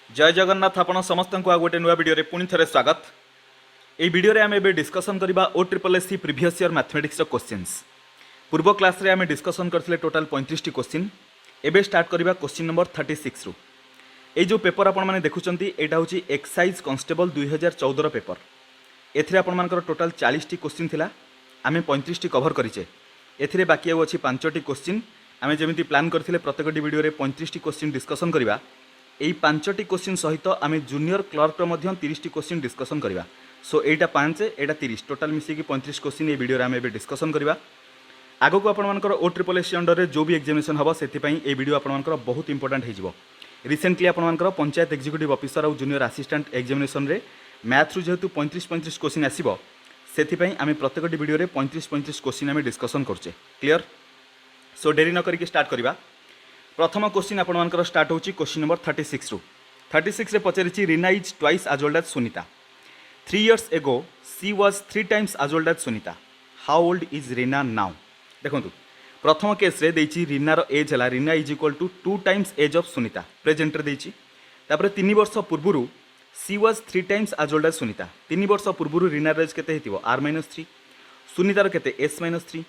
जय जगन्नाथ आपण समस्त को गोटे नुआ वीडियो पुणी थे स्वागत। ये वीडियो आम ए डिस्कसन करवा OSSC previous year mathematics questions. पूर्व क्लास रे आम डिस्कसन करथिले टोटल 35 क्वेश्चन। एबे स्टार्ट करवा क्वेश्चन नंबर 36 रु। ये जो पेपर आपण माने देखुचंती एटा होची एक्साइज कांस्टेबल 2014 रो पेपर। एथिरे आपण मानकर टोटल 40 क्वेश्चन थिला, आमे 35 कवर करिचे। एथिरे बाकी आउ अछि 5टी क्वेश्चन। आमे जेमिति प्लान करथिले प्रत्येक वीडियो रे 35 क्वेश्चन डिस्कसन करवा। यही 5टी क्वेश्चन सहित आम जूनियर क्लर्क 30 क्वेश्चन डिस्कसन करवा। सो एटा 5 एटा 30 टोटाल मिसिकी 35 क्वेश्चन ये वीडियो आम ए डिस्कसन करवा। आगो को आपनकर OSSC अंडर जो भी एग्जामिनेशन हम से वीडियो आपनकर बहुत इंपोर्टेंट हो। रिसेंटली आपनकर पंचायत एक्जिक्यूटिव ऑफिसर और जूनियर असिस्टेंट एग्जामिनेशन रे मैथ रु जेहेतु 35 क्वेश्चन आसीबो से आम प्रत्येक वीडियो रे 35 क्वेश्चन आम डिस्कसन करचे। क्लियर। सो डेरी न करके स्टार्ट करवा। प्रथम क्वेश्चन आपनकर स्टार्ट होची क्वेश्चन नंबर 36 रु। 36 रे पचारिची Reena is twice as old as Sunita. 3 years ago she was 3 times as old as Sunita. How old is Reena now? देखंतु प्रथम केस रे देछि रीना रो एज हला Reena is equal to 2 times age of Sunita present रे देछि। तापर 3 वर्ष पूर्वरु she was 3 times as old as Sunita. 3 वर्ष पूर्वरु रीना रो एज केते हेतिबो r-3, सुनीता रो केते s-3।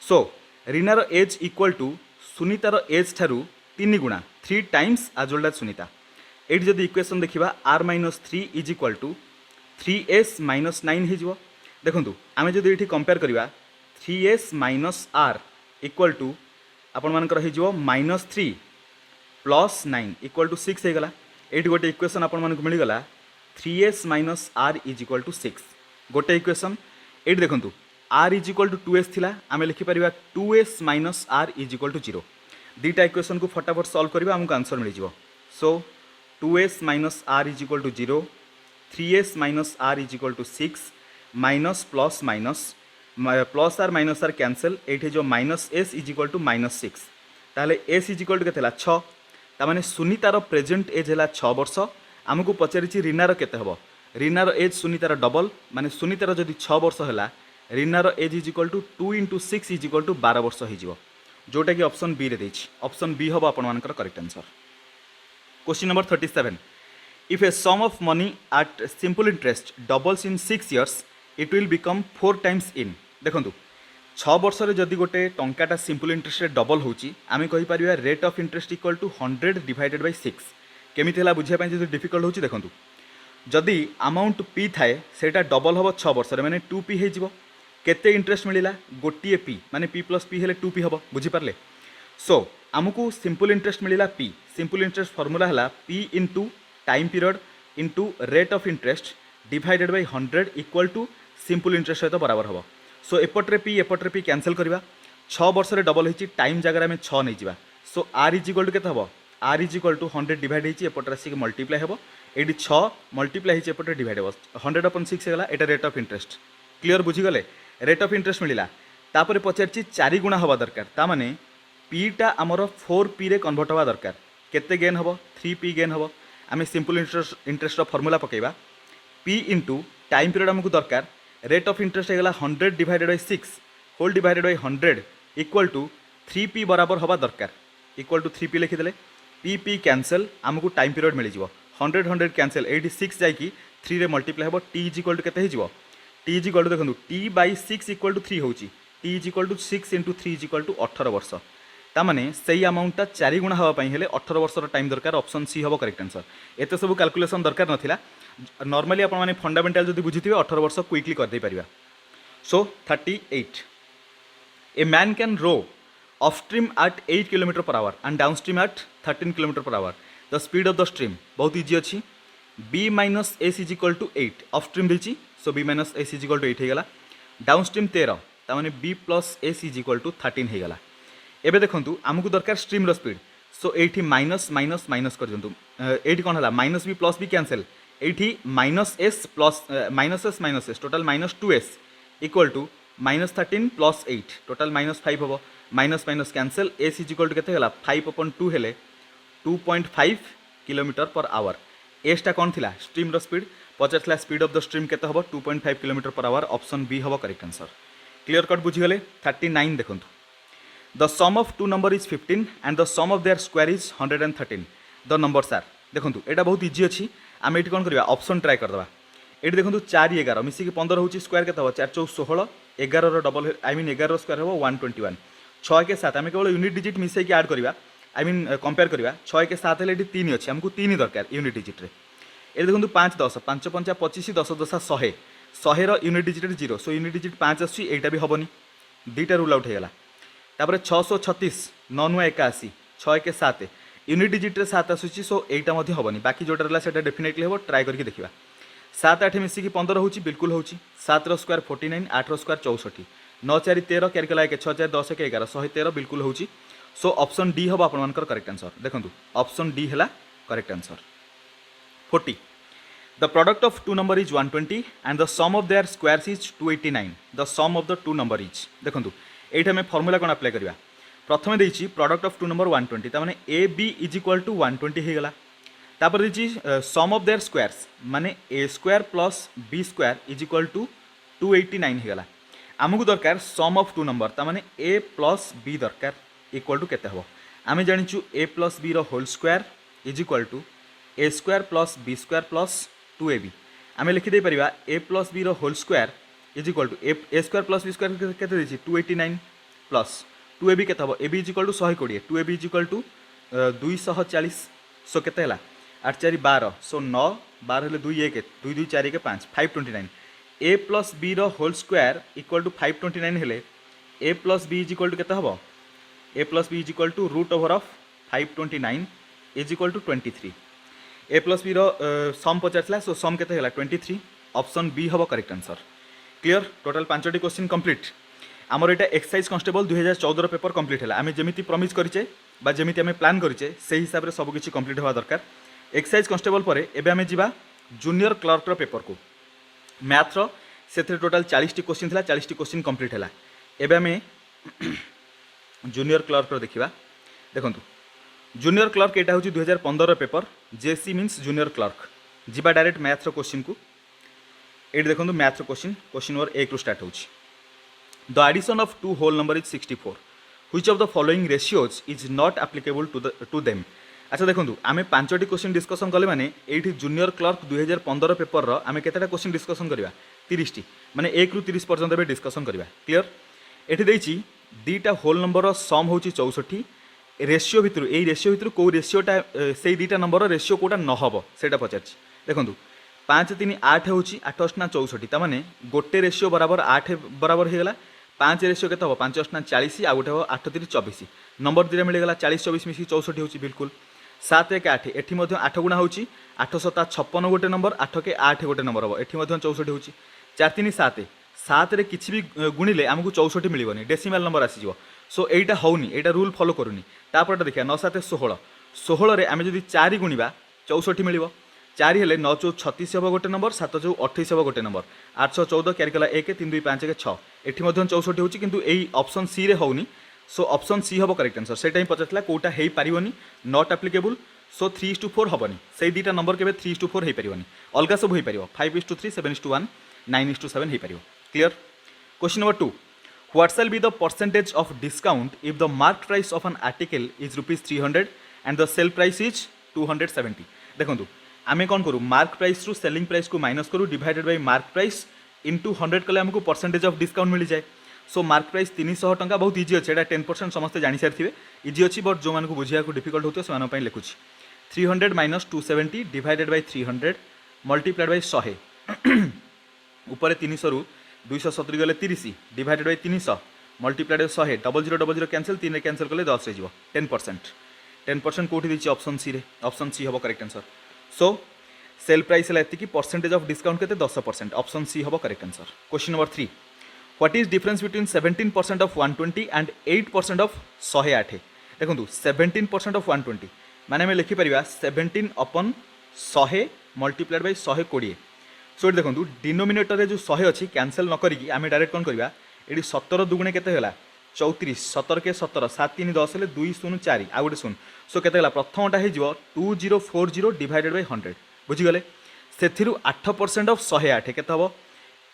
सो रीना रो एज इक्वल टू सुनीतार एज ठारू 3 गुणा 3 times as old as Sunita. ये जदि इक्वेशन देखा r-3 is equal to 3s - 9 हो। देखो आम जब ये कंपेयर करवा 3s - r इक्वल टू आपण मानकर हो -3 + 9 इक्वल टू 6 होगला। ये गोटे इक्वेशन आपण मानक मिलगला 3s - r is equal to 6 गोटे इक्वेशन। ये देखो r is equal to 2s थिला आम लिखिपर 2s - r is equal to 0। दीटा इक्वेशन को फटाफट सॉल्व करवा आमको आंसर मिल जाव। So 2s - r is equal to 0, 3s - r is equal to 6 minus plus minus plus R minus R cancel. ये जो -s इज इक्वल टू -6 ताहले s इज इक्वल टू केते 6 तामाने सुनीतार प्रेजेंट एज है 6 वर्ष। आमको पचारि रीनार केते हबो रीनार एज सुनीतार डबल माने सुनीतार जदि 6 वर्ष है रीनार age is equal to 2 × 6 is equal to 12 वर्ष हो जोटा कि ऑप्शन बी रे देछि। ऑप्शन बी हम आपण मानकर correct answer. Question number 37 if a sum of money at simple interest doubles in 6 years it will become 4 times in. देखंतु 6 वर्ष रे जदि गोटे टंकाटा सिंपल इंटरेस्ट रे डबल होची आमे कहि परिबा rate of interest equal to 100 divided by 6। केमिति हला बुझिया पय जदि डिफिकल्ट होची देखंतु जदि अमाउंट p थाए सेटा डबल हबो 6 वर्ष रे माने 2p हे जिवो। केते इंटरेस्ट मिलिला गोटिए p माने p + p हेले 2p हबो बुझी पारले। सो आमको सिंपल इंटरेस्ट मिलिला p। सिंपल इंटरेस्ट फार्मूला हला p * time period * rate of interest divided by 100 equal to simple interest सहित बराबर हबो। सो एपट्रे p कैंसल करवा। 6 वर्ष रे डबल होची टाइम जगह में 6 नै जिवा। So r is equal to केते हबो r is equal to 100 divide होची एपट्रे से मल्टीप्लाई हबो। एडी 6 मल्टीप्लाई होची एपट्रे डिवाइड हबो 100/6 हेला। एटा रेट ऑफ इंटरेस्ट। क्लियर बुझी गले। रेट ऑफ इंटरेस्ट मिलिला तापर पचारची 4 गुणा हवा दरकार ता माने p टा हमर 4p रे कन्वर्ट हवा दरकार। केते गेन हबो 3p गेन हबो। आमे सिंपल इंटरेस्ट रो फार्मूला पकेबा p * टाइम पीरियड हमकु दरकार। रेट ऑफ इंटरेस्ट हेगला 100 divided by 6 whole divided by 100 equal to 3p बराबर हवा दरकार। इक्वल टू 3p लिखि देले p कैंसल हमकु टाइम पीरियड मिल जिवो 100 कैंसल 86 जाई कि 3 रे मल्टीप्लाई हबो t इज इक्वल टू केते हे जिवो t इज इक्वल टू देखो t/6 इक्वल टू 3 होची t is equal to 6 × 3 is equal to 18 वर्ष। तामाने सही अमाउंटटा 4 गुणा हवा पई हेले 18 वर्षर टाइम दरकार। ऑप्शन सी हबो करेक्ट आंसर। एते सब कैलकुलेशन दरकार नथिला। नॉर्मली आपण माने फंडामेंटल जदि बुझिथिबे 18 वर्ष क्विकली कर दे परिबा। So 38 a man can row upstream at 8 km/h and downstream at 13 km/h। The speed of the stream बहुत इजी अछि। b - s is equal to 8 upstream देछि। So b - s is equal to 8 हेगला। Downstream 13 ता माने b + s is equal to 13 हेगला। एबे देखंतु हमकु दरकार स्ट्रीम रो स्पीड। सो एठी माइनस माइनस माइनस कर जंतु एठी कोन हला -b + b कैंसल एठी -s - -s total -2s equal to -13 + 8 total -5 हबो। Minus minus cancel s is equal to केते हला 5/2 हेले 2.5 km/h। एस टा कोन थिला स्ट्रीम रो स्पीड पचारला स्पीड ऑफ द स्ट्रीम केते हबो 2.5 km/h। ऑप्शन बी हबो करेक्ट आंसर। क्लियर कट बुझी गले। 39 देखंतु the sum of two number is 15 and the sum of their square is 113। The numbers are देखो यहाँ बहुत इजी अच्छी आम ये कौन करवा ऑप्शन ट्राई करदे ये देखो 4 11 मिसिक 15 हूँ स्क्वायर के 4 4 16 11 डबल आई मीन 11 स्क्वायर हम 121 6 के 7 आम केवल यूनिट डिजिट मिसेक आड करवा आई मीन कंपेयर करवा 6 के 7 है 3 अच्छे आमको 3 दरकार यूनिट डिजिट्रे ये देखो 5 10 5 5 25 10 10 100 100 unit digit 0 so unit digit 5 आसटा भी हेनी दुईटा रूल आउट होगा तापर 636 9 9 81 6 के 7 यूनिट डिजिट्रे 7 आसूसी सो यहाँ हेनी बाकी जोटा रहा है डेफिनेटली हम ट्राए करके देखा 7 8 मिसिक 15 हूँ बिल्कुल हूँ 7 स्क्वायर 49 8 स्क्वायर 64 9 4 13 क्यारिकला 1 6 4 10 के 11 113 बिल्कुल हूँ सो ऑप्शन डी हम आप करेक्ट आंसर देखो ऑप्शन डी है correct answer 40 the product of two number is 120 and the sum of their squares is 289 the sum of the two number is देखो ये आम फर्मूला कौन अप्लाई करवा प्रथम देखिए प्रोडक्ट ऑफ टू नंबर 120 ताने A B is equal to 120 होगा तापर देखिए सम ऑफ देयर स्क्वायर्स माने A square plus B square is equal to 289 होगा आमको दरकार सम ऑफ टू नंबर ताने ए प्लस बी दरकार इक्वाल टू केते हम आम जाचु A plus B whole square is equal to A square plus B square plus 2ab आम लिखिदे पारिबा A plus B whole square is equal to A square plus B square केते देछि 289 प्लस 2ab केते हम a B is equal to 120 2ab is equal to 240 so केते हला 8 4 12 सो 9 12 हेले 2 1 2 2 4 1 5 529 A plus B whole square equal to 529 हेले A plus B is equal to केते हम A plus B is equal to root over of 529 is equal to 23 A plus B sum पचार so sum केते हला 23 option B हम correct answer clear total 5टी question complete आमर एटा exercise constable 2014 paper complete है आम जमी प्रमिज करेचे जमी आम प्लान करेचे से हिसाब से सबकि कंप्लीट हवा दरकार एक्सरसाइज कांस्टेबल पर एबे आम जीवा जूनियर क्लर्क पेपर को मैथ्र से टोटाल 40टी क्वेश्चन था 40टी क्वेश्चन कंप्लीट है एबे आम जूनियर क्लर्क देखा देखो जूनियर क्लर्क यहाँ हूँ 2015 paper JC means junior clerk जीवा डायरेक्ट मैथ्र क्वेश्चन को ये देखो मैथ्र क्वेश्चन नंबर 1 स्टार्ट हो the addition of two whole number is 64 which of the following ratios is not applicable to them अच्छा देखो आम 5टी क्वेश्चन डिस्कसन कले माने ये जूनियर क्लर्क 2015 पेपर आम केतेटा क्वेश्चन डिस्कसन करवा 30टी माने 1 रू 30 पर्यंत डिस्कसन करवा क्लियर ये देती दुईटा होल नंबर सम हूँ 64 रेशियो भितर यही रेशियो भितर कौ रेशियोटा से दुईटा नंबर रेशियो कौटा नहब से पचार देखो 5 3 8 हूँ 8 8 64 ताने गोटे रेशियो बराबर 8 बराबर होगा 5 रेशियो के 5 8 40 आ गोटे 8 3 24 नंबर दुटा मिलगला 40 24 मिसिक 64 हूँ बिल्कुल 7 1 8 एटी 8 गुणा हूँ 8 7 56 गोटे नंबर 8 के 8 गोटे नंबर हम एटी 64 हूँ 4 3 7 7 रे किसी भी गुणिले आमको 64 मिलबनी डेसिमाल नंबर आसीज सो एटा होनी एटा रूल फॉलो करूनी तापर देखिए 9 7 16 16 रे आमे जदि 4 गुणिबा 64 मिलिबो 4 हेले 9 4 36 हम गोटे नंबर 7 4 28 हम गोटे नंबर 8 14 क्यारिकला 1 3 2 5 1 6 एठी मध्य 64 होची किंतु एई ऑप्शन सी रे होनी सो ऑप्शन सी हम करेक्ट आंसर से टाइम पचारला कोटा हेई पारिबोनी नॉट एप्लिकेबल सो 3:4 हबनी से दीटा नंबर केबे 3:4 हेई पारिबोनी अलगा सब हेई पारिबो 5:3 7:1 9:7 हेई पारिबो clear question number 2 What shall be the percentage of discount if the marked price of an article is ₹300 and the sell price is 270? देखो आम कौन करूँ मार्क प्राइस रू सेलिंग प्राइस को माइनस करूँ divided by mark price into 100 कले आमको percentage of discount मिल जाए सो मार्क प्राइस 300 टंका बहुत इजी अच्छे 10% समस्ते जानी सारी इजी अच्छी बट जो मानक बुझा डिफिकल्ट होता है से लिखुची 300 minus 270 divided by 300 multiplied by 100 ऊपर 300 रू 270 गले 30 divided by 300 multiplied by 100 0000 cancel 3 cancel कले 10 रे 10% कोठी दिछि ऑप्शन सी हबो correct answer so sale price है एति परसेंटेज ऑफ डिस्काउंट केते 10% ऑप्शन सी हबो correct answer question number 3 what is difference between 17% of 120 and 8% of 108 देखो 17% ऑफ 120 माने में लिखि परिबा 17 अपन 100 मल्टीप्लाइड बाय 120 सो ये देखो डिनोमिनेटर जो 100 अच्छी कैंसल न करी आम डायरेक्ट कौन करवा ये 17 दुगुणे के 34 17 के 17 7 3 10 हेल्ले 2 0 4 आ गए 0 सो के प्रथमटा हो 2040 डिवाइडेड बाय 100 बुझीगले से 8% ऑफ 108 के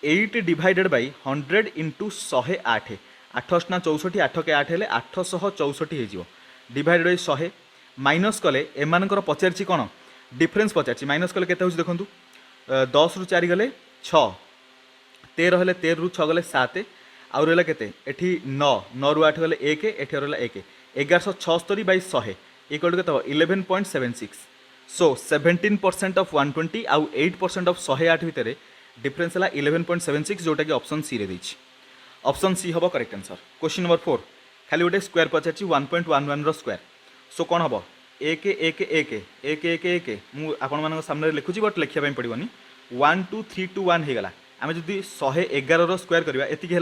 8 डिवाइडेड बाय 100 इंटू 108 8 8 64 8 के 8 हेल्ले 864 हो डिवाइडेड बाय 100 माइनस कले एम पचार कौन डिफरेन्स पचार माइनस कले केते देखो 10 रु 4 गले 6 13 हेले 13 रु 6 गले 7 आउ रहा केते एठी 9 9 रु 8 गले 1 एठी रहा 1 1176 बाई 100 इक्वल टू केते 11.76 सो 17% ऑफ 120 आउ 8% ऑफ 108 भितर डिफरेन्स है 11.76 जोटा कि ऑप्शन सी रे देछि ऑप्शन सी हम करेक्ट आंसर। क्वेश्चन नंबर 4 खाली गोटे स्क्वायर पचार 1.11 रो स्क्वायर सो कौन हम एक एक एक एक एक एक मुझे आपण सामने लिखुची बट लिखापी पड़ोनी 1 2 3 2 1 होगला आम जब 111 स्क्वायर करवा एतिक है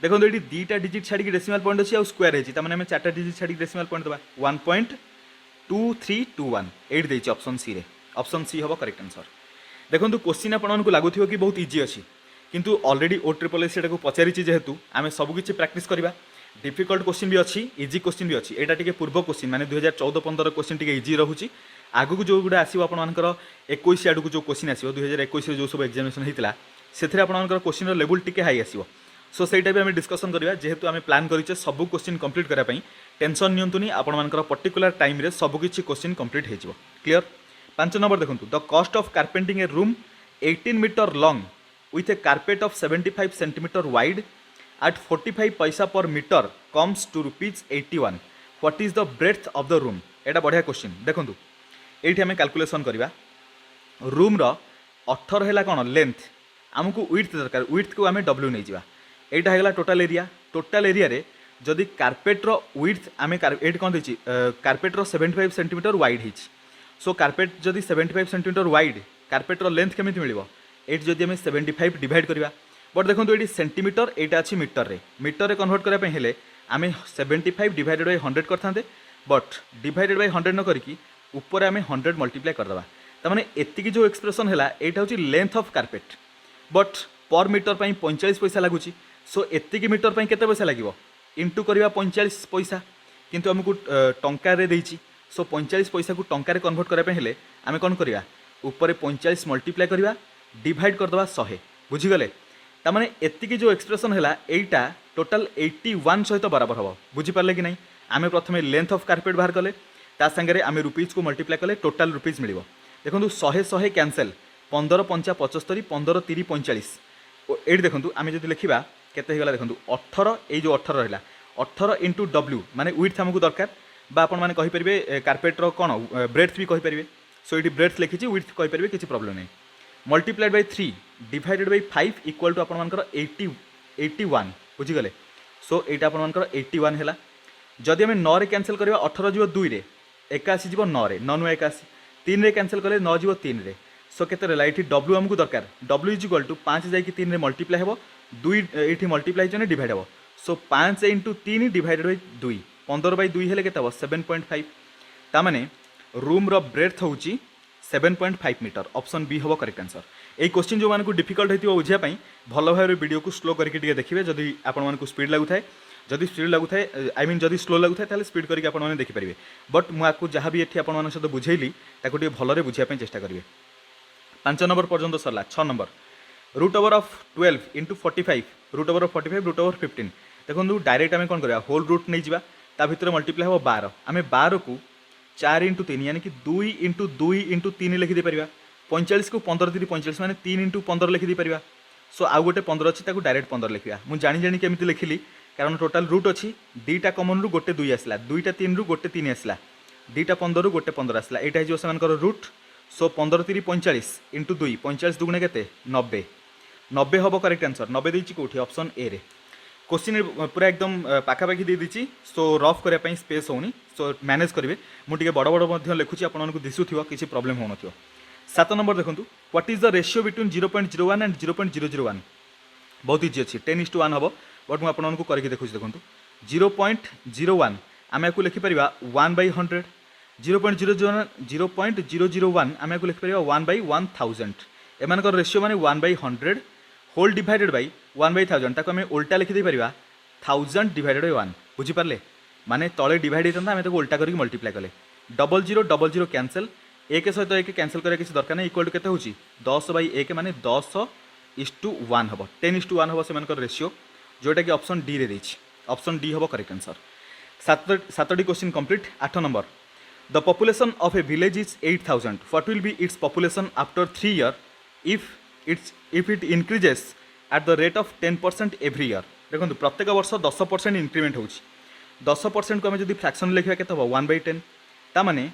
देखो ये दुईटा डिजिट छाड़ी डेसिमाल पॉइंट अच्छी आउ स्क्वायर होती है चार्टा डिजिट छाड़ी डेसिमाल पॉइंट दबा 1.2321 एट देती ऑप्शन सी रे ऑप्शन सी हम करेक्ट आंसर। देखो क्वेश्चन आपको लगुथ कि बहुत इजी अच्छी किंतु ऑलरेडी ओ ट्रिपल एस को पचारि जेहेतु आम सबकि प्राक्टिस करवा डिफिकल्ट क्वेश्चन भी अच्छी इजी क्वेश्चन भी अच्छी यहाँ टे पूर्व क्वेश्चन माने 2014-15 क्वेश्चन टे इजी रोचे आगू जो गुड़ा आसो आपर 21 आड़ को जो क्वेश्चन आसो 2021 जो सब एग्जामिनेशन होता से आपर क्वेश्चन लेवल टे हाई आसो सो सहीटा भी आम डिस्कसन करवा जेहेतु आम प्लान करें सब क्वेश्चन कंप्लीट करने टेंशन नियंतुनी आपर पर्टिकुलर टाइम रे सबकि क्वेश्चन कंप्लीट हो क्लियर। 5 नंबर देखो the cost of carpeting a room 18 metre long with a carpet of 75 centimeter wide at 45 paisa per meter comes to rupees 81. What is the breadth of the room? एटा बढ़िया question देखो ये आम calculation करवा room रो 18 है कौन length आमको width दरकार width को आम डब्ल्यू नहीं जावा यहाँ है टोटाल एरिया रे जदि कार्पेट रो विड्थ आम ये कौन देखिए कार्पेट रो 75 सेंटीमीटर वाइड है सो कार्पेट जदि 75 सेंटीमीटर वाइड कार्पेट रो लेंथ केमी मिल ये जदि आम 75 डिवाइड करवा बट देखो ये सेंटीमीटर यहाँ अच्छी मीटर रे कन्वर्ट करने आम 75 डिवाइडेड बाय 100 करते बट डिवाइडेड बाय 100 न करके ऊपर आम 100 मल्टीप्लाई करदे तमाने एतिकी जो एक्सप्रेशन है यहाँ हूँ लेंथ ऑफ कार्पेट बट पर मीटर 45 पैसा लगुच सो एतिकी मीटर केते पैसा लगे इंटू करवा 45 पैसा किंतु आमको टंकार देछि सो 45 पैसा को टंकार कन्वर्ट करने आम कौन करवा ऊपर 45 मल्टीप्लाई करवा डिवाइड करदे 100 बुझीगले तमाने एतिकी जो एक्सप्रेशन है यहाँ टोटाल 81 सहित बराबर हम बुझीपारे कि नहीं आम प्रथम लेंथ ऑफ कार्पेट बाहर कले सागे आम रुपीज को मल्टीप्लाई कले टोटाल रुपीज मिल देखो 100 कैंसल 15 5 75 15 30 45 ये देखो आम जो लिखा केते देखो 18 ये जो 18 रहा 18 इंटू डब्ल्यू माने विड्थ आमको दरकार आपण मैंने कहींपर कार्पेटर कौन ब्रेड्थ भी कहींपर सो ये ब्रेड्थ लिखी विड्थ कहींपर किसी प्रॉब्लम नहीं multiplied by 3 divided by 5 equal to आपर 81 बुझीगले सो यहाँ आपर 81 है जदि आम 9 रे कैंसल करवा 18 जीव 2 रे 81 जीव 9 रे 9 नु 81 3 रे कैंसल कले 9 जीव 3 रे सो केते रहा ये डब्ल्यू आमको दरकार डब्ल्यू इज इक्वल टू 5 जाकि 3 रे मल्टीप्लाई हे 2 ये मल्टीप्लाई जने डिवाइड हे so 5 into 3 divided by 2 15 by 2 हेले केते 7.5 तामाने रूम रो ब्रेड्थ होची 7.5 मीटर ऑप्शन बी हम करेक्ट आंसर। ये क्वेश्चन जो मानक डिफिकल्ट होती बुझापी भल भाव वीडियो को स्लो करके देखिए जदि आपको स्पीड लगुए जदि स्पीड लगुए आई मीन जदि स्लो लगुए ताहले स्पीड करके आपने देखिपारे बट मुझे जहाँ भी ये आप सहित बुझेली ताको भलरे बुझापी चेष्टा करेंगे। 5 नंबर पर्यंत सरला 6 number root over of 12 into 45 root over of 45 root over 15 देखो डायरेक्ट आम कौन करवा होल रूट नहीं जावा ता भितर मल्टीप्लाई हम 12 आम 12 को 4 इंटू 3 यानी कि 2 इंटू 3 लिखिदे पारिबा 45 को 15 3 45 माने 3 इंटू 15 लिखिदे पारिबा सो आउ गोटे 15 अच्छी ताको डायरेक्ट 15 लिखा मुझे जानी केमिति लिखिली कारण टोटाल रूट अच्छी दुईटा कमन रु गोटे 2 आसला दुईटा 3 रु गोटे 3 आसला दुईटा 15 रु गोटे 15 आसला यहाँ हो सेमानकर रूट सो 15 3 45 इंटू 2 45 दुगुणे केते 90 90 हम करेक्ट आंसर 90 देछि कोठी ऑप्शन ए रे क्वेश्चन पूरा एकदम पाखापाखि दे दीची सो रफ करने स्पेस होनी सो मैनेज करेंगे मुझे बड़ बड़ लिखुची आपको दिशुव किसी प्रॉब्लम हो 7 नंबर देखो what is the ratio between 0.01 and 0.001 बहुत इजी अच्छी 10:1 हम बट मुझे आपको करके देखुची देखो 0.01 आम आपको लिखिपर 1/100 0.001 आम आपको लिखिपर 1/1000 एम रेशियो माने 1/100 होल डिवाइडेड बाय 1/1000 ताको आम उल्टा लिखिदे पारिबा 1000 डिवाइडेड बाय 1 बुझीपारे माने तले डिवाइड होता आम ताको उल्टा करके मल्टीप्लाई कले 0000 कैंसल 1 सहित 1 कैंसल करा किसी दरकार नहीं इक्वल टू केते होची 10/1 माने 10:1 हम 10:1 हम से रेशियो जोटा कि ऑप्शन डी रे देछि ऑप्शन डी हम करेक्ट आंसर। 7टी question complete. 8 number the population of a village is 8000. What will be its population after 3 years if it increases at the rate of 10% every year. देखो प्रत्येक वर्ष 10% increment हो 10% को आम जब फ्रैक्शन लिखा के 1/10 ताने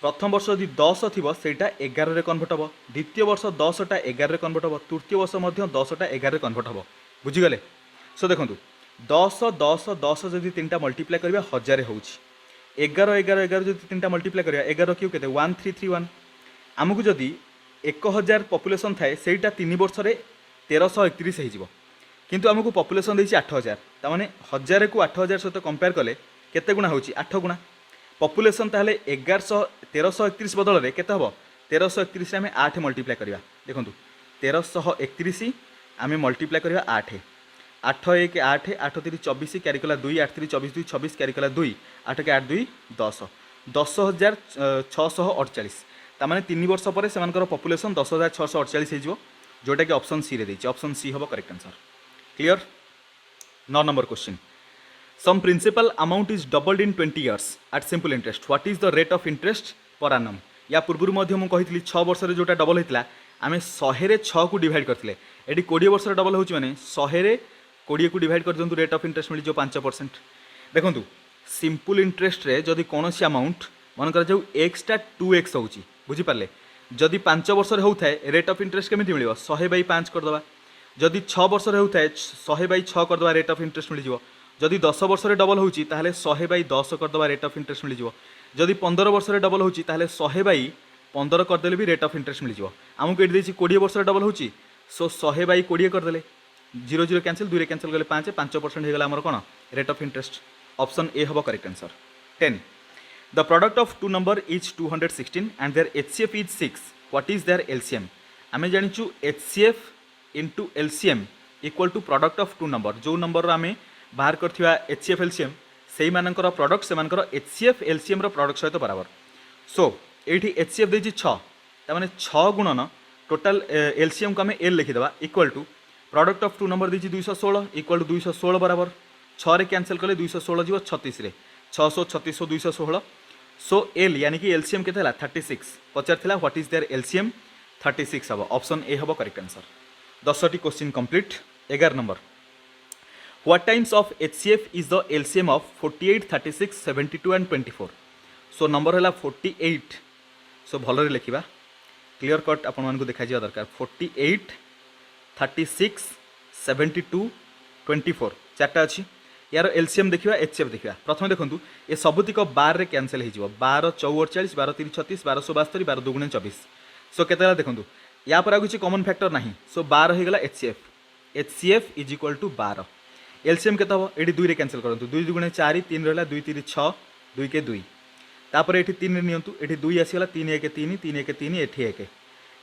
प्रथम वर्ष यदि 10 थी सेटा 11 कन्वर्ट हम. द्वितीय वर्ष 10टा 11 कन्वर्ट हम. तृतीय वर्ष 10टा 11 कन्वर्ट हम. बुझीगले. सो देखो 10 10 10 जब 3टा मल्टीप्लाई करवा 1000 हो. 11 11 11 जो 3टा मल्टीप्लाई करवा 11 क्यों के 1331. आमको जदि 1000 पॉपुलेशन थाए सेटा 3 वर्ष 1331 हो. किंतु आमको पॉपुलेशन देछि 8000 तामाने 1000 को 8000 सहित कंपेयर कले केते गुणा होछि 8 गुणा. पॉपुलेशन ताहले 1331 बदल में केते हबो 1331 आम 8 मल्टीप्लाई करवा. देखो 1331 आम मल्टीप्लाई करवा 8 8 1 8 8 3 24 क्यारी कला 2 8 3 24 2 26 क्यारी कला 2 8 के 8 2 10 10,648 तामाने 3 वर्ष पर से पॉपुलेशन 10,648 हो जोटा कि ऑप्शन सी रे देछि. ऑप्शन सी हबो correct answer. Clear. 9 number question. Some principal amount is doubled in 20 years at simple interest. What is the rate of interest per annum? या पूर्व मध्य मुझे कही 6 वर्ष जोटा डबल होता आम 100 रे 6 को डिवाइड करते ये 20 वर्ष डबल होची माने 100 रे 20 को डिवाइड कर दिंतु रेट ऑफ इंटरेस्ट मिल 5%. देखो सिंपल इंटरेस्ट रे जदि कौन अमाउंट मन कर जो एक्स टा 2x होची बुझीपारे जदि 5 वर्ष होता है रेट ऑफ इंटरेस्ट केमी मिल 100/5 करदे. जदि 6 वर्ष होता है 100/6 करदे रेट ऑफ इंटरेस्ट मिल. जदि 10 वर्ष डबल होची ताहले 100/10 करदे रेट ऑफ इंटरेस्ट मिल. जदि 15 वर्ष डबल होची ताहले 100/15 करदेले भी रेट ऑफ इंटरेस्ट मिल. आमको ये 20 वर्ष डबल होची सो 100/20 करदेले 0 0 कैंसिल 2 रे कैंसिल गले 5% होगला आमर कोन rate of interest. Option A हबो correct answer. 10. The product of two number is 216 and their HCF is 6. What is their LCM. आमे जानिचु HCF into LCM equal to product of two number. जो number आमे बाहर करथिबा HCF LCM सेही मानकर product से मानकर एचसीएफ एलसीएम रो product सहित बराबर. सो एठी एचसीएफ देछि 6 तामाने 6 गुणन टोटल एलसीएम को आमे एल लिखिदेबा equal to product of two number देछि 216 इक्वल टू 216 बराबर 6 रे कैंसिल कले 216 जीव 36 रे 636 216. सो एल यानी कि एलसीएम केते हला 36. पचार थिला व्हाट इज देयर एलसीएम 36 हबो. ऑप्शन ए हबो करेक्ट आंसर. 10टी question complete. 11 number. What times of HCF is the LCM of 48, 36, 72 and 24? So number है 48. सो भलरे लिखा क्लीयर कट आपण मानक देखा दरकार 48, 36, 72, 24 चार्टा अच्छी. यार एलसीएम देखा एचसीएफ देखा. प्रथम देखूँ ये सबुतिक 12 रे कैंसिल हो 12 4 48 12 3 36 12 72 12 2 24. सो केते देखूँ या पर किसी कॉमन फैक्टर ना. सो 12 होगा HCF. HCF is equal to 12. LCM केते हम ये 2 रे कैंसिल करूँ 2 2 4 3 रहा 2 3 6 2 के 2 तापर ये 3 नियंतु ये 2 आसीगला 3 1 3 3 1 3 एठी 1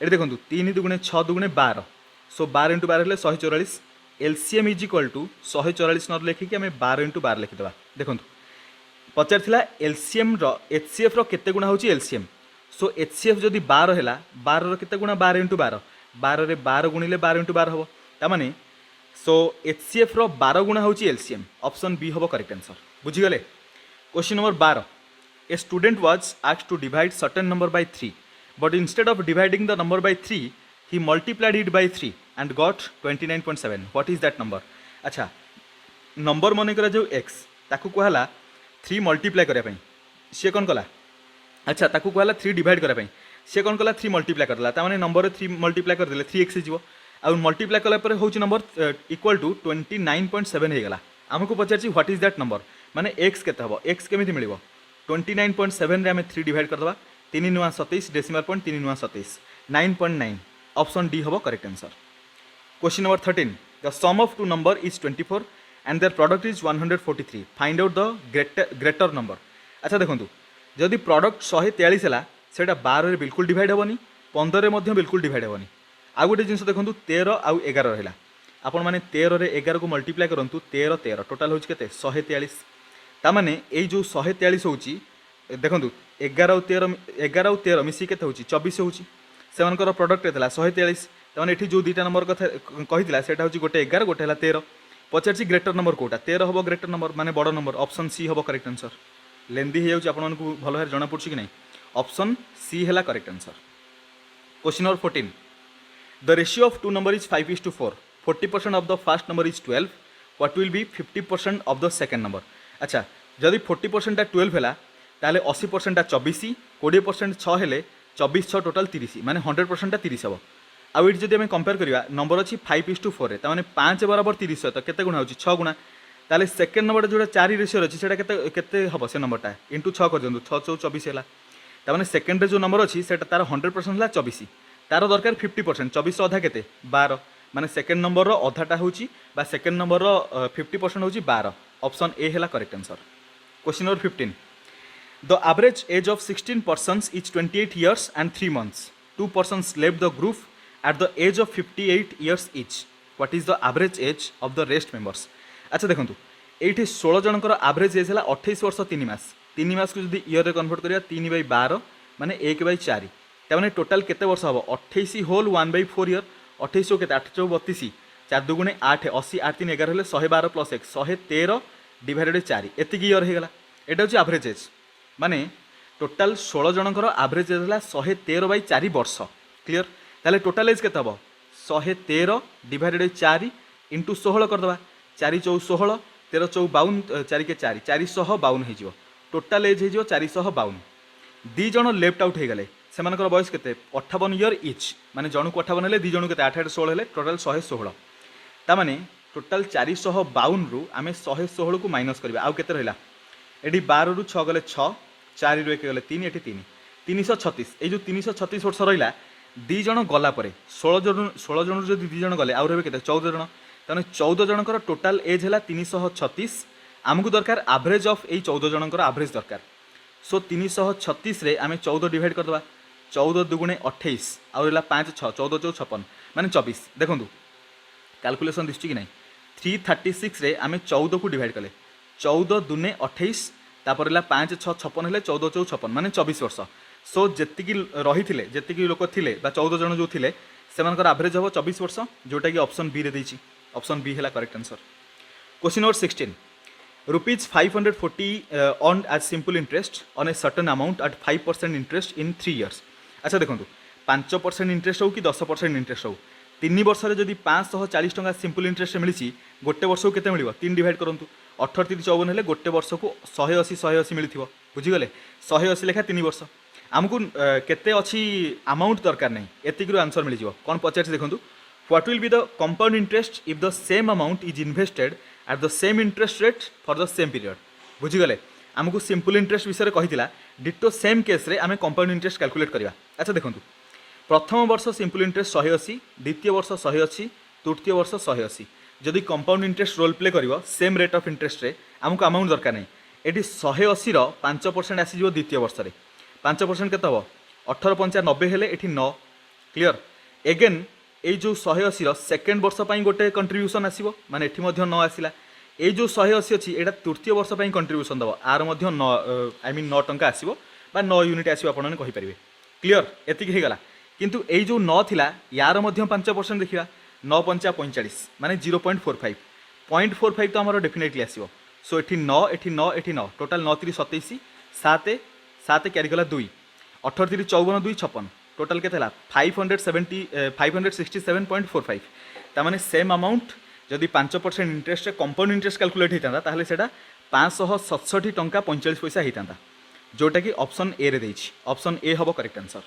ये देखो 3 2 6 2 12. So 12 × 12 144. LCM is equal to 144 न लिखिकी आम 12 × 12 लिखिदेवा. देखो पचार एलसीएम एचसीएफ केते गुणा होची एलसीएम. सो एचसीएफ जदि 12 है 12 केते गुणा 12 × 12 12 रे 12 गुणिले 12 × 12 हम तामाने सो एचसीएफ 12 गुणा होची एलसीएम. ऑप्शन बी हम करेक्ट आंसर. बुझीगले. Question number 12. A student was asked to divide certain number by 3 but instead of dividing the number by 3 he multiplied it by 3 and got 29.7. What is that number. अच्छा number मन करा जो x ताकू कहला 3 multiply करने सी कौन कला. अच्छा ताकू कहला 3 डिवाइड करने सी कौन कला 3 मल्टीप्लाई करदेला तामाने नंबर 3 मल्टीप्लाई करदेले 3x हो आउ मल्टीप्लाई कला पर होची नंबर इक्वल टू 29.7 होगला. आमको पचार व्हाट इज दैट नंबर माने x केते हबो x केमिति मिलिबो 29.7 रे आमे 3 डिवाइड करदबा 3 नुआ 27 डेसिमल पॉइंट 3 नुआ 27 9.9. ऑप्शन डी हबो correct answer. Question number 13. The sum of two number is 24 and their product is 143. Find out the greater number. अच्छा देखंतु जदि प्रोडक्ट 143 है सेटा 12 रे बिल्कुल डिवाइड हेबनी 15 रे मध्य बिल्कुल डिवाइड हेबनी. आउ गोटे जिन देखो 13 आउ 11 रहा आपण मैंने 13 रे 11 को मल्टीप्लाई करूँ 13 13 टोटाल हूँ के 143. तामाने ये जो 143 हूँ देखो 11 आउ 13 मिसी के 24 हूँ से प्रोडक्ट होता 143. तमाने ये जो 2टा नंबर कथा कही सेटा हूँ गोटे 11 गोटे 13. पचार ग्रेटर नंबर कोटा 13 हम ग्रेटर नंबर माने बड़ नंबर. ऑप्शन सी हम करेक्ट आंसर. लेंदी हो जाऊँ आपण भल भाव जना पड़ी कि नहीं ऑप्शन सी है correct answer. Question number 14 the ratio of two number is 5:4 40% of the first number is 12 what will be 50% of the second number. अच्छा जदि 40% 12 है ताले 80% 24 20% 6 हेले 24 6 टोटाल 30 माने 100% 30 हम आउ ये जब कंपेयर करवा नंबर अच्छी 5:4 ताने 5 बराबर 30 तो केते गुणा होची 6 गुणा ताले सेकंड नंबर जो 4 रेशियो अच्छी से केते हम से नंबरटा इंटू 6 कर दिंतु 6 4 24 है ताने सेकंड जो नंबर अच्छी से तार 100% है 24 तार दरकार 50% 24 अधा केते 12 माने सेकंड नंबर अधाटा होची बा सेकंड नंबर 50% होची 12 ऑप्शन ए है correct answer. Question number 15 the average age of 16 persons is 28 years and 3 months 2 persons left the group at the age of 58 years each what is the average age of the rest members। अच्छा देखो ये 16 जनकर average age है 28 वर्ष 3 मास 3 मास को जब year convert करा 3/12 माने 1/4 तमाने total केते वर्ष हम 28 होल 1/4 इयर 28 के 8 4 32 4 2 गुणे 8 80 8 3 11 हेले 112 प्लस 1 113 डिवाइडेड 4 एतिक इयर हो गला एटा होची एवरेज एज माने टोटाल 16 जनकर एवरेज एज है 113/4 वर्ष क्लियर ताले टोटाल एज केते हम 113 डिवाइडेड 4 इंटू 16 करदे 4 4 16 13 4 52 4 के 4 452 हो टोटाल एज हो 452 दी जन लेफ्ट आउट हो गले से बयस के 58 इयर इच माने जन को 58 हेले दी जन के 8 8 16 हेले टोटाल 116 तामाने टोटाल 452 रु आम 116 को माइनस करवा आउ के रहा ये 12 रु 6 गले 6 4 रु 1 गले 3 ये 3 336 ये जो 336 वर्ष रहा दी जन गलापर 16 जन जो दी जन गले आउ रे के 14 जन तेना 14 जनकर टोटाल एज है 336 आमको दरकार एवरेज ऑफ यही 14 जनकर एवरेज दरकार सो 336 रे आम 14 डिवाइड करदे 14 दुगुणे 28 आउ रहा 5 6 14 4 56 माने 24 देखो कैलकुलेशन दिशुची कि नहीं 336 रे आम 14 को डिवाइड कले 14 दुने 28 तापर रहा 5 6 56 हेले 14 4 56 माने 24 वर्ष सो जेतिकी रही जेतिकी लोक थिले बा 14 जन जो थिले सेमानकर एवरेज हम 24 वर्ष जोटा कि ऑप्शन बी रे देछि ऑप्शन बी है correct answer. Question number 16 rupees 540 earned as simple interest on a certain amount at 5% interest in 3 years. अच्छा देखो 5% इंटरेस्ट हो कि 10% इंटरेस्ट हो 3 वर्ष में जब 540 टका सिंपल इंटरेस्ट मिली गोटे वर्ष को केते मिलिबो 3 डिवाइड करंतु 18 3 54 हेले गोटे वर्ष को 180 मिलिथिबो बुझीगले 180 लेखा 3 वर्ष आमको केते अच्छी अमाउंट दरकार नहीं एतिक आंसर मिल जाव कौन पचार देखो what will be the compound interest if the same amount is invested at the same interest rate for the same period बुझीगले आमको सिंपल इंटरेस्ट विषय कही डिटो सेम केस रे आम कंपाउंड इंटरेस्ट कैलकुलेट करवा। अच्छा देखो प्रथम वर्ष सिंपल इंटरेस्ट 180 द्वितीय वर्ष 180 तृतीय वर्ष 180 जदि कंपाउंड इंटरेस्ट रोल प्ले कर सेम रेट ऑफ इंटरेस्ट रे आमको अमाउंट दरकार नहीं ये 180 5% आसीज द्वितीय वर्ष में 5% के 18 5 90 हेले ये 9 क्लियर एगेन ये जो 180 सेकेंड वर्ष गोटे कंट्रीब्यूशन आसो माने ये 9 आसला ये जो 180 अच्छी यहाँ तृतीय वर्ष कंट्रीब्यूशन दब आर 9 आई मीन 9 टंका आसो 9 यूनिट आसो आपरे क्लियर एतिक होगला किंतु ये जो 9 थिला यार 5% देखा 9 5 45 माने 0.45 0.45 तो आम डेफिनेटली आसो सो ये 9 ये 9 ये 9 टोटाल 9 3 27 7 7 क्यारीगला 2 18 3 54 2 56 टोटाल के 567.45 तामाने सेम अमाउंट जदि 5% इंटरेस्ट कंपाउंड इंटरेस्ट कैलकुलेट होता ताहले सेटा 567 टंका 45 पैसा होता जोटा कि ऑप्शन ए रे देछि ऑप्शन ए हबो correct answer.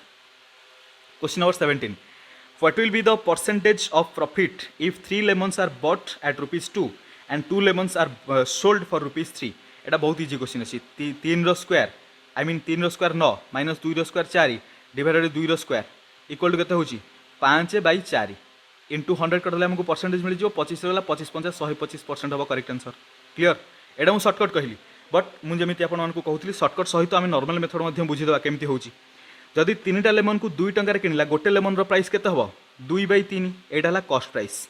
Question number 17 what will be the percentage of profit if 3 lemons are bought at ₹2 and 2 lemons are sold for ₹3। एटा बहुत इजी क्वेश्चन अछि 3 रो स्क्वायर आई मीन 3 रो स्क्वायर 9 माइनस 2 रो square 4 divided 2 रो square equal to केते होची 5/4 into 100 करदे हमको परसेंटेज मिल जो 25 गला 25 50 125% हम करेक्ट आंसर क्लियर। एटा मु शॉर्टकट कहली बट मुझे जमी आपको कहूँ शॉर्टकट सहित आम नॉर्मल मेथड बुझीदा केमती होची जदि 3टा लेमन को 2 टंकार किणला गोटे लेमन प्राइस केते हबो 2/3 एटा हला कॉस्ट प्राइस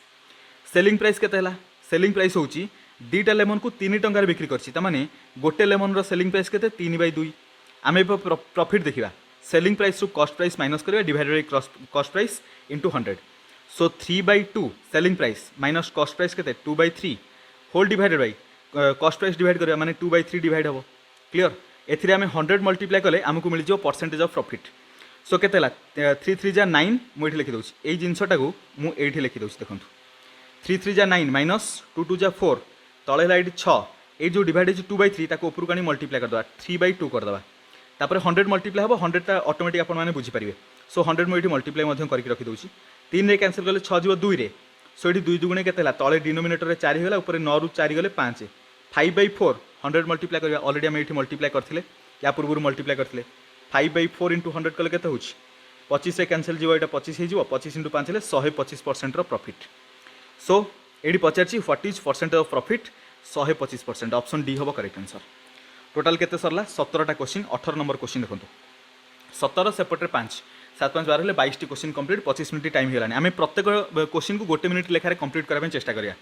सेलिंग प्राइस केते हला सेलिंग प्राइस होची 2टा लेमन को 3 टंकार बिक्री करछि त माने गोटे लेमन रो सेलिंग प्राइस केते 3/2 आमे प्रॉफिट देखिबा सेलिंग प्राइस रु कॉस्ट प्राइस माइनस करिवा divided cost price into 100 so 3/2 selling price minus cost price केते 2/3 whole divided by cost price divide करिवा माने 2/3 डिवाइड हबो क्लियर एथिरे आमे 100 मल्टीप्लाई कले आमको मिल जो परसेंटेज ऑफ प्रॉफिट। सो केते ला 3 3 जा 9 मु एठी लिखि दउछि एई जिंसटा को मु एठी लिखि दउछि देखंतु 3 3 जा 9 माइनस 2 2 जा 4 तळे ला एठी 6 ए जो डिवाइड है 2/3 ताको ऊपर कानी मल्टीप्लाई कर दवा 3/2 कर दवा तापर 100 मल्टीप्लाई हबो 100 ता ऑटोमेटिक आपण माने बुझी परिबे। सो 100 मु एठी मल्टीप्लाई मध्यम करके रखि दउछि 3 रे कैंसिल कले 6 जीव 2 रे सो एठी 2 दुगुणे केते ला तळे डिनोमिनेटर रे 4 हेला ऊपर 9 रु 4 गले 5 5/4 100 मल्टीप्लाई करबा ऑलरेडी हम एठी मल्टीप्लाई करथिले या पूर्व मल्टीप्लाई करथिले 5/4 इंटू 100 कले केते होछि 25 रे कैंसिल जीव एटा 25 हे जीव 25 इंटू 5 हेले 125% रो प्रॉफिट। सो एडी पचारछि what is percentage of profit 125%। Option D होबो करेक्ट आंसर। टोटल केते सरला 17टा क्वेश्चन 18 नंबर क्वेश्चन देखंतु 17 सेपटे 5 7 5 12 हेले 22 टी क्वेश्चन कंप्लीट 25 मिनिट टाइम हेलानी आमे प्रत्येक क्वेश्चन को 1 मिनिट लेखारे कंप्लीट करबा चेष्टा करिया।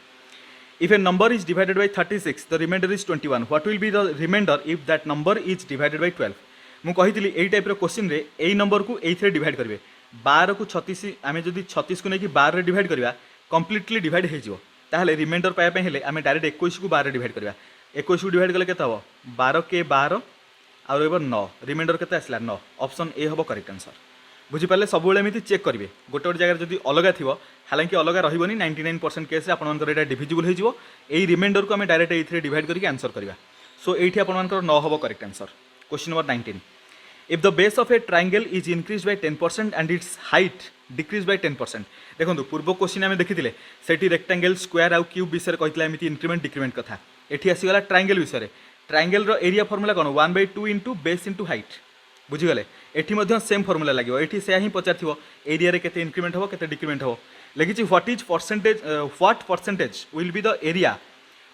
If a number is divided by 36 the remainder is 21 what will be the remainder if that number is divided by 12। मु कहितली एई टाइप रो क्वेश्चन रे एई नंबर को एइथरे डिवाइड करबे 12 को 36 आमे जदी 36 को नै कि 12 रे डिवाइड करबा कंप्लीटली डिवाइड हे जिवो ताहले रिमाइंडर पाया पे हेले आमे डायरेक्ट 21 को 12 रे डिवाइड करबा 21 को डिवाइड कले केते हबो 12 के 12 आ रहबो 9 रिमाइंडर केते आसला 9 ऑप्शन ए हबो करेक्ट आंसर। बुझी पाले सब बेले एमिति चेक करिवे गोटे गोटे जगह जदी अलगा थिवो हालांकि अलगा रहिबोनी 99% केस रे आपन मानकर एटा डिविजिबल हे जिवो एई रिमाइंडर को आमे डायरेक्ट एइथरे डिवाइड करके आंसर करबा। सो एइठी आपन मानकर 9 हबो correct answer. Question number 19 if the base of A triangle is increase by 10% and it's height decrease by 10%। देखो पूर्व क्वेश्चन आम देखी से रेक्टांगल स्क्वायर आउ क्यूब विषय कही एमती इंक्रीमेंट डिक्रीमेंट कथा एठी आसीगला ट्रायंगल विषय ट्रायंगल रो एरिया फॉर्मूला कौन 1/2 इंटू बेस इंटू हाइट बुझीगले एठी मध्य सेम फॉर्मूला लगे एठी से ही पचार एरिया रे केते इंक्रीमेंट हो केते डिक्रीमेंट हो लिखी what percentage will be the area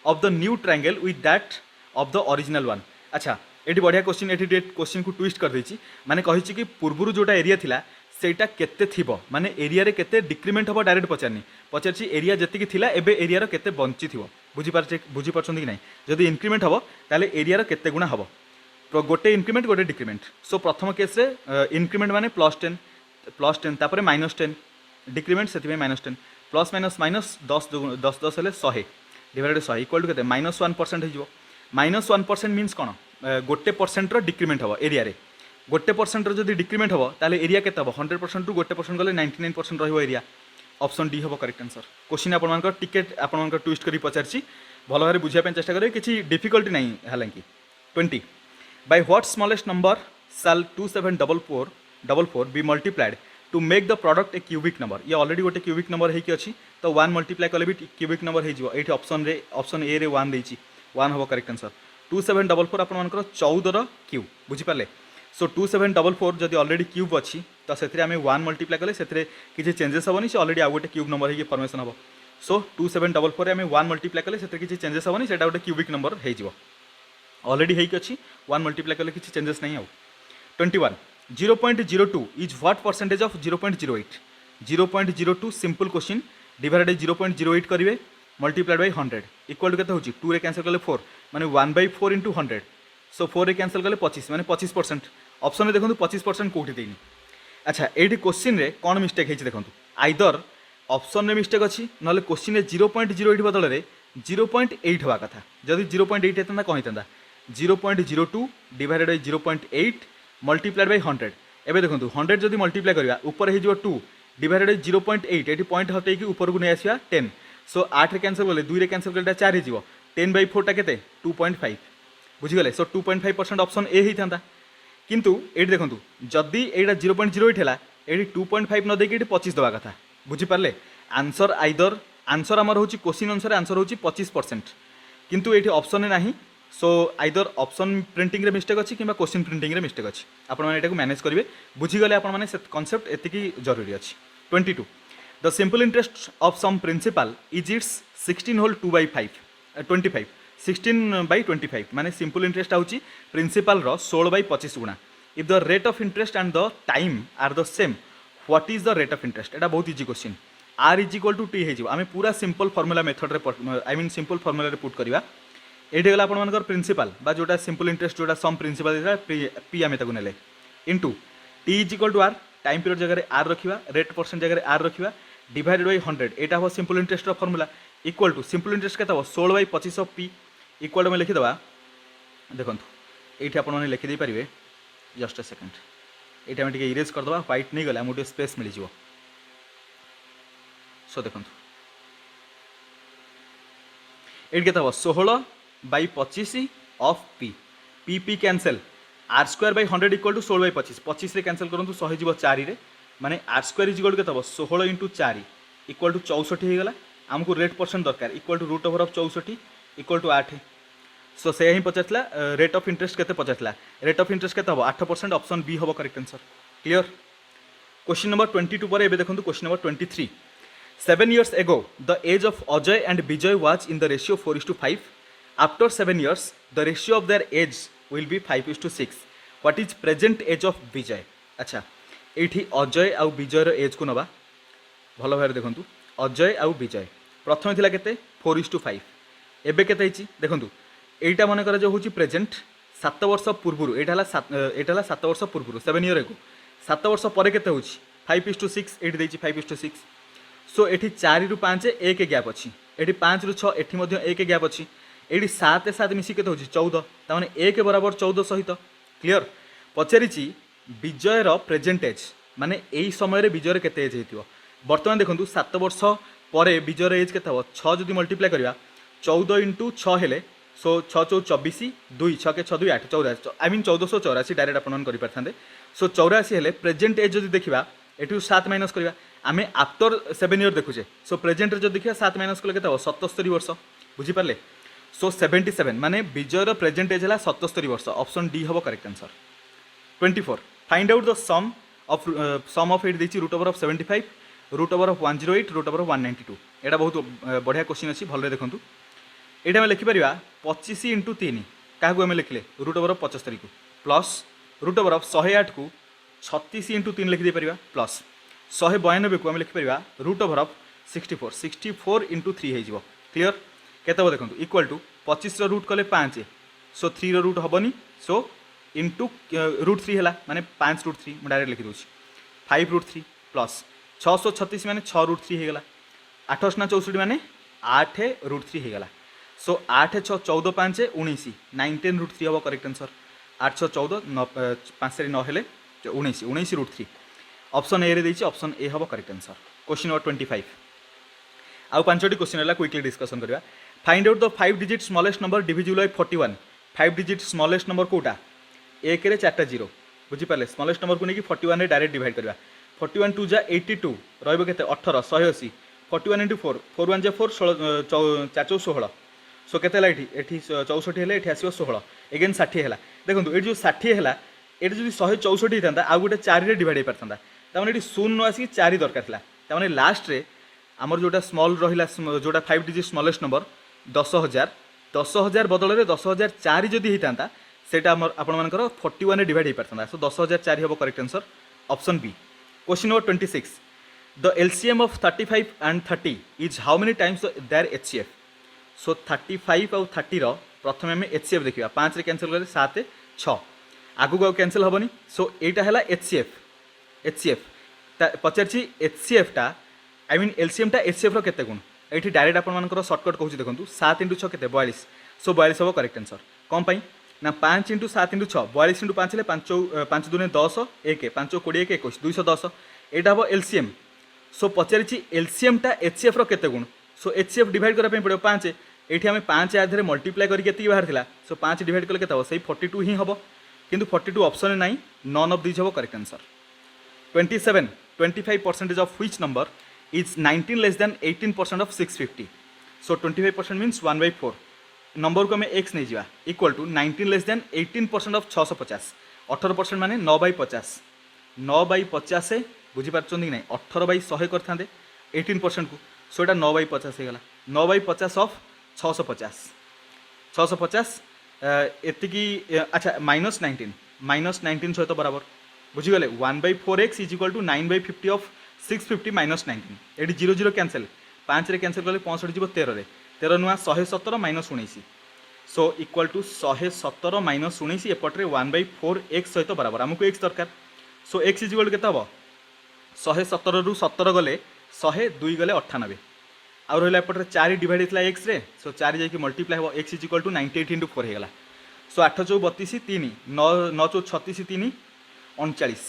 of the new triangle with that of the original one. अच्छा ये बढ़िया क्वेश्चन ये क्वेश्चन को ट्विस्ट कर देछि माने कहिछि कि पूर्वरु जोटा एरिया थिला सेटा केते थिबो माने एरिया रे केते डिक्रीमेंट हबो डायरेक्ट पचारनी पचारछि एरिया जति थिला एबे एरिया रो केते बंची थिबो बुझी पारछंती कि नहीं जदि इंक्रीमेंट हबो ताले एरिया रो केते गुणा हबो तो गोटे इंक्रीमेंट गोटे डिक्रीमेंट। सो प्रथम केस रे इंक्रीमेंट माने +10 तापर -10 डिक्रीमेंट सेति में -10 प्लस माइनस माइनस 10 10 हेले 100 डिवाइडेड 100 इक्वल टू केते -1% हे जिवो -1% मीन्स कोन गोटे परसेंट रो डिक्रीमेंट हबो एरिया रे गोटे परसेंट रो जदि डिक्रीमेंट हबो ताले एरिया केते हबो 100% रु गोटे परसेंट गले 99% रहिबो एरिया। ऑप्शन डी हबो करेक्ट आंसर। क्वेश्चन आपन मानकर टिकेट आपन मानकर ट्विस्ट करी पचारछि भलो भारे बुझिया पे चेष्टा करिवे किछि डिफिकल्टी नाही हालांकि 20 by what smallest number shall 2744 be multiplied to make the product a cubic number. ये ऑलरेडी गोटे क्यूबिक नंबर हेकी अछि तो 1 मल्टीप्लाई कले भी क्यूबिक नंबर हे जिवो एठी ऑप्शन ए रे 1 देछि 1 हबो करेक्ट आंसर। 2744 आपन मानकर 14 रो क्यूब बुझी पाले। सो 2744 जदि ऑलरेडी क्यूब अच्छी तो से आम 1 मल्टीप्लाई कले से किसी चेंजेस हेनी से ऑलरेडी आउ गोटे क्यूब नंबर हो फॉर्मेशन हम। सो 2744 आम 1 मल्टीप्लाई कले से किसी चेंजेस हेनी से गोटे क्यूबिक नंबर हो ऑलरेडी होगी अच्छी 1 मल्टीप्लाई कले किसी चेंजेस नहीं आउ। 21 0.02 is what percentage of 0.08 0.02 simple question divided 0.08 करेंगे मल्टीप्लाइड बाय 100 इक्वल टू केते होची 2 रे कैंसिल कले 4 माने 1/4 इंटू 100 सो 4 रे कैंसिल कले 25 माने 25%। ऑप्शन में देखो 25% कोठी देनी। अच्छा एठी क्वेश्चन रे कौन मिस्टेक है देखो आइदर ऑप्शन में मिस्टेक अच्छी ना क्वेश्चन रे 0.08 बदल रे 0.8 हवा कथा जदि 0.8 हेता कहीं था 0.02 डिवाइडेड बाय 0.8 मल्टीप्लाइड बाय 100 एबे देखो 100 जदि मल्टीप्लाई करबा ऊपर हे जो 2 डिवाइडेड बाय 0.8 एठी पॉइंट हटे कि ऊपर को नै आसीबा 10 सो 8 रे कैंसिल कले 2 रे कैंसिल कले 4 हे जिवो 10/4 टा केते 2.5 बुझीगले। सो 2.5% ऑप्शन ए ही था किंतु ये देखो जदि यहाँ 0.08 है ये 2.5 न देकी 25 दवा कथा बुझीपारे आंसर आइदर आंसर आमर हूँ क्वेश्चन अनुसार आंसर हूँ 25% किंतु ये ऑप्शन ना। सो आइदर ऑप्शन प्रिंटिंग रे मिस्टेक अच्छी कि क्वेश्चन प्रिंटिंग रे मिस्टेक अच्छी आपने मैनेज करेंगे बुझीगले आपने कॉन्सेप्ट एतिकी जरूरी अच्छी। 22 the simple interest of sum principal is its 16 whole 2/5 16/25 माने सिंपल इंटरेस्ट आउची प्रिंसिपल रो 16/25 गुणा। If the rate of interest and the time are the same what is the rate of interest एटा बहुत easy question R is equal to T हे आम पूरा simple formula method रे आई मीन सिंपल फॉर्मूला रे put करबा एठी गला आपण मानकर प्रिंसिपल बा जोटा सिंपल इंटरेस्ट जोटा सम प्रिंसिपल पी आमे ताकू नेले into T is equal to R time period जगह आर रखिबा रेट परसेंट जगह आर रखिबा डिवाइडेड बाय 100 एटा हो सिंपल इंटरेस्ट रो formula equal to simple interest केता हो 16/25 ऑफ पी इक्वल में लिखिदेवा देखो ये आपने लिखिदे पारे जस्ट ए सेकेंड ये आम इरेज करदे व्हाइट नहीं गला मुझे स्पेस मिल जाव सो देखो ये के 16/25 of P P P cancel R square by 100 equal to 16/25 25 रे कैंसल करूँ 100 जीव 4 रे माने R square is equal to के 16 इंटू 4 इक्वल टू 64 हो गला आमको रेट परसेंट दरकार equal to root over of 64 equal to 8 so से ही पचारला रेट ऑफ इंटरेस्ट केते पचारला रेट ऑफ इंटरेस्ट केते 8% ऑप्शन बी हम correct answer clear question number 22 पर एबे देखंतु question number 23 7 years ago the age of Ajay and Bijay was in the ratio 4:5 after 7 years the ratio of their age will be 5:6 what is present age of Bijay अच्छा एठी अजय आउ विजय रो as को नबा भलो भारे देखंतु अजय आउ विजय प्रथम थिला केते 4:5 एबे केते हिची देखंतु एटा मन करा जो होची प्रेजेंट 7 वर्ष पूर्वरु एटा हला 7 वर्ष पूर्वरु 7 ईयर एगो 7 वर्ष परे केते होची 5:6 एटी देची 5:6 सो एटी 4 रु 5 एक गैप अच्छी एटी 5 रु 6 एटी मध्य एक गैप अच्छी एटी 7 7 मिसी केते होची 14 ता माने 1 बराबर 14 सहित क्लियर पचारिची विजय रो प्रेजेंट एज माने एई समय रे विजय रे केते एज हेतियो वर्तमान देखंतु 7 वर्ष परे विजय रे एज केते हो 6 जदी मल्टीप्लाई करबा 14 इंटू 6 हेले सो 6 4 24 2 6 के 6 2 8 84 आई मीन 1484 डायरेक्ट अपन करि परथांदे सो 84 हेले प्रेजेंट एज जदी देखिबा एटू 7 माइनस करबा आमे आफ्टर 7 ईयर देखुचे सो प्रेजेंट रे जो देखिबा 7 माइनस कले केते हो 77 वर्ष बुझी पारले सो 77 माने विजय रो प्रेजेंट एज हला 77 वर्ष ऑप्शन डी हबो correct answer 24 find out the sum of एट देछि root over of 75 root over of 108 root over of 192 एटा बहुत बढ़िया क्वेश्चन अछि भलरे देखंतु एटा हम लिखि परिबा 25 इंटू 3 काहू हम लिखले रूट ओवर ऑफ 75 को प्लस रूट ओवर ऑफ 108 को 36 इंटू 3 लिखि दे परिबा प्लस 192 को हम लिखि परिबा रूट ओवर ऑफ 64 इंटू 3 हे जिवो क्लियर केते हो देखंतु इक्वल टू 25 रो रूट कले 5 सो 3 रो रूट हबनी सो इंटू रूट 3 है माने 5 रूट 3 डायरेक्ट लिखि दूँ 5 रूट 3 प्लस 636 माने 6 रूट 3 होगा 8 64 माने 8 रूट 3 होगा सो 8 6 14 5 19 9 10 रूट 3 हम करेक्ट आंसर 8 6 14 5 9 हेले 19 रूट 3 ऑप्शन ए रे देछि ऑप्शन ए हम करेक्ट आंसर क्वेश्चन नंबर 25 आउ 5टी क्वेश्चन है क्विकली डिस्कशन करबा find out the 5 digit smallest number divisible by 41 5 digit smallest number कोटा एक रे 4टा 0 बुझी पाले स्मॉलेस्ट नंबर को नहीं 41 रे डायरेक्ट डिवाइड करबा 41 2 जा 82 रहइबो केते 18 180 41 into 4 4 1 जा 4 4 16 सो केते लाइठी एठी 64 हेले एठी आसीबो 16 अगेन 60 हेला देखंतु एठी जो 60 हेला एठी जदी 164 हितांता आ गुटे 4 रे डिवाइड हे परथांता ता माने एठी 0 न आसी 4 दरकार थिला ता माने लास्ट रे हमर जोटा स्मॉल रहिला जोटा 5 डिजिट स्मॉलेस्ट नंबर 10000 बदल रे 10004 जदी हितांता सेटा आपण मानकर 41 रे डिवाइड हे परथांता सो 10004 हबो correct answer option B question number 26 the LCM of 35 and 30 is how many times their HCF so 35 और 30 रो प्रथम हम एचसीएफ देखिबा 5 रे कैंसिल करे 7 6 आगु को कैंसिल हबनी सो एटा हला एचसीएफ पचारछि एचसीएफ टा आई मीन एलसीएम टा एचसीएफ रो केते गुण एठी डायरेक्ट आपण मानकर शॉर्टकट कहूछि देखंतु 7 * 6 केते 42 सो 42 हबो करेक्ट आंसर कोन पई ना 5 * 7 * 6 42 * 5 ले 5 2 10 1 5 20 21 210 एटा हबो एलसीएम सो पचारिछि एलसीएम टा एचसीएफ रो केते गुण सो एचसीएफ डिवाइड करा पे पड़ो 5 एठी हमें 5 आधरे मल्टीप्लाई करी केते बाहर थिला सो 5 डिवाइड करले केते हो सही 42 ही हबो किंतु 42 ऑप्शन नाही नन ऑफ दिस हबो correct answer 27 25% of which number is 19 less than 18% of 650 so 25% means 1/4 number को हमें x नहीं जिवा equal to 19 less than 18% of 650 18% माने 9/50 9/50 बुझी पारछन कि नहीं 18/100 करथांदे 18% को सो एटा 9/50 हे गला 9/50 ऑफ 650 एतिकी अच्छा -19 सहित बराबर बुझी गले 1/4x is equal to 9/50 of 650 -19 eighty 0 0 cancel 5 रे कैंसिल करले 65 जीवो 13 रे 13 नुआ 117 -19 सो इक्वल टू 117 -19 एपटरे 1/4x सहित बराबर हमको x दरकार सो x इज इक्वल केते हबो 117 रु 17 गले 102 गले 98 आउ रहला एपटरे 4 डिवाइड हेतला x रे सो 4 जाई कि मल्टीप्लाई हो x इज इक्वल टू 98 * 4 हे गला सो 8 चौ 32 3 9 चौ 36 3 39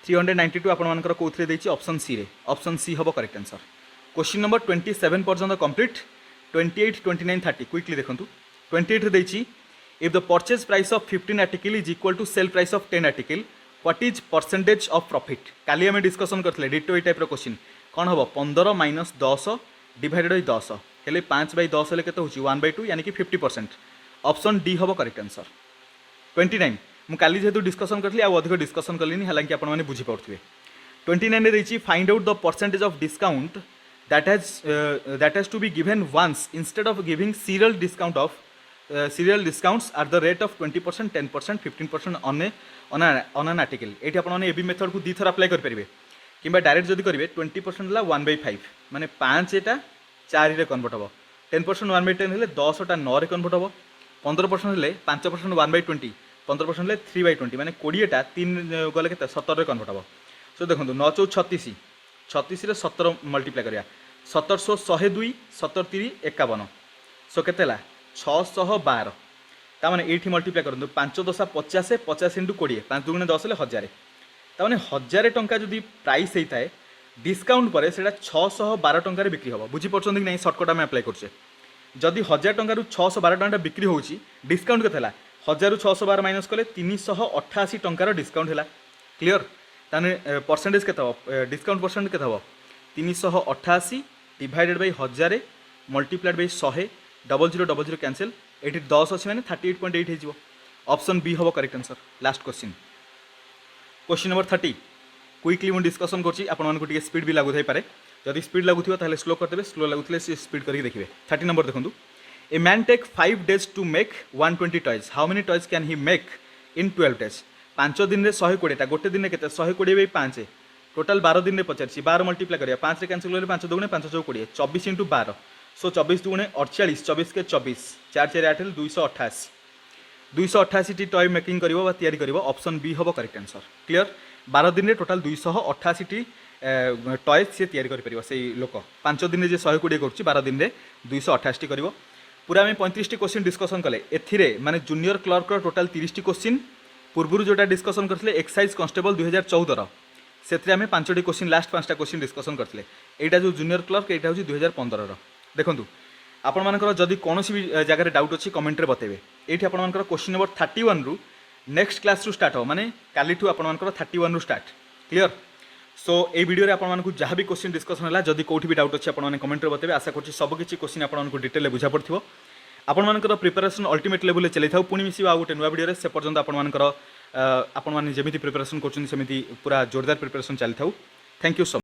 392 आपंकर कौन देती ऑप्शन सी रे ऑप्शन सी हम करेक्ट आंसर। क्वेश्चन नंबर 27 पर्यंत कंप्लीट 28 29 30 क्विकली देखो 28 देती if the purchase price of 15 article is equal to sale price of 10 article what is percentage of profit. काली आम डिस्कसन करते डिटो ये टाइप क्वेश्चन कौन हम 15 माइनस 10 डिवाइडेड बाई 10 हेल्ले 5/10 हेल्ले के 1/2 यानी कि 50%। ऑप्शन डी हम करेक्ट आंसर। 29 मुझे जेहतु डिस्कसन करी अधिक डिस्कसन कलिनी हालांकि आपने बुझीपे 29 देती find out the percentage of discount that has to be given once instead of giving serial discount of serial discounts are the rate of 20% 10% 15% on an article. ये आपने A B method को 2 थर apply करेंगे कि direct जब करेंगे 20% है 1/5 माने 5 एटा 4 रे कन्वर्ट हम 10% 1/10 हेल्ले 10 टा 9 रे कन्वर्ट हम 15% हेल्ले 5% 1/20 15% हेल्ले 3/20 माने 20 टा 3 गले के 17 रे कन्वर्ट हम। सो देखो 9 चौ 36 36 रे 17 मल्टीप्लाई करिया 1700 102 17 3 51 सो केते 612 ताने ये मल्टीप्लाई करूँ 5 10 50 50 इंटू 20 5 2 10 हेल्ले 1000 ताने 1000 टंका जदि प्राइस होता है डिस्काउंट पर से 612 टंकार बिक्री हम बुझीपार कि नहीं सर्टकट आम अप्लाई करछे जदि 1000 टंकार 612 टंका बिक्री होची डिस्काउंट के 1000 612 माइनस कले 388 टंकार डिस्काउंट है क्लियर ताने परसेंटेज के डिस्काउंट परसेंट के 388 divided by 1000 multiplied by 100 0000 cancel ये 10 अच्छी मैंने 38.8 हो ऑप्शन बी हम correct answer. Last question question number 30 quickly मुझे डिस्कसन कर स्पीड भी लगुई पारे जदि स्पीड लगुव ताहले स्लो करदे स्लो लगुले स्पीड करके देखिए। 30 नंबर देखो a man take 5 days to make 120 toys how many toys can he make in 12 days 5 दिन में 120 गोटे दिन में 120/5 टोटाल 12 दिन में पचार 12 मल्टीप्लाई करिया 5 कैंसिल करें 5 2 5 4 20 24 इंटू 12 सो 24 2 48 24 के 24 4 4 8 288 टी टॉय मेकिंग करिवो तैयारी करिवो ऑप्शन बी हम करेक्ट आंसर। क्लियर 12 दिन में टोटाल 288 टी टॉय से तैयारी कर से लोक 5 दिन में 120 कर 12 दिन में 288 कर पूरा आम 35 क्वेश्चन डिस्कसन कले एथिरे माने जूनियर क्लर्क टोटाल 30 क्वेश्चन पूर्व जोटा डिस्कसन करते एक्साइज कन्स्टेबल 2014 से आम 5टी क्वेश्चन लास्ट 5टा क्वेश्चन डिस्कसन करते यहाँ जो जूनियर क्लर्क यहाँ हूँ 2015 देखूँ आपण मानकर जदि कौन भी जगह डाउट अच्छी कमेंट बताइए ये आपर क्वेश्चन नंबर 31 रु नेक्स्ट क्लास रु स्टार्ट हो माने काली आपर 31 रु स्टार्ट क्लियर। सो ये वीडियो आपको जहाँ भी क्वेश्चन डिस्कसन है जदि कौटी भी डाउट अच्छे आपने कमेंट बताइए आशा करुँच सबकि क्वेश्चन आपको डिटेल बुझा पड़ो आपर प्रिपेरेसन अल्टीमेट लेवल चलि था पुणी मिसा गोटे नुआ वीडियो से पर्यंत आपर जमी प्रिपेरेसन कर पूरा जोरदार प्रिपेरेसन चली था। Thank you so much.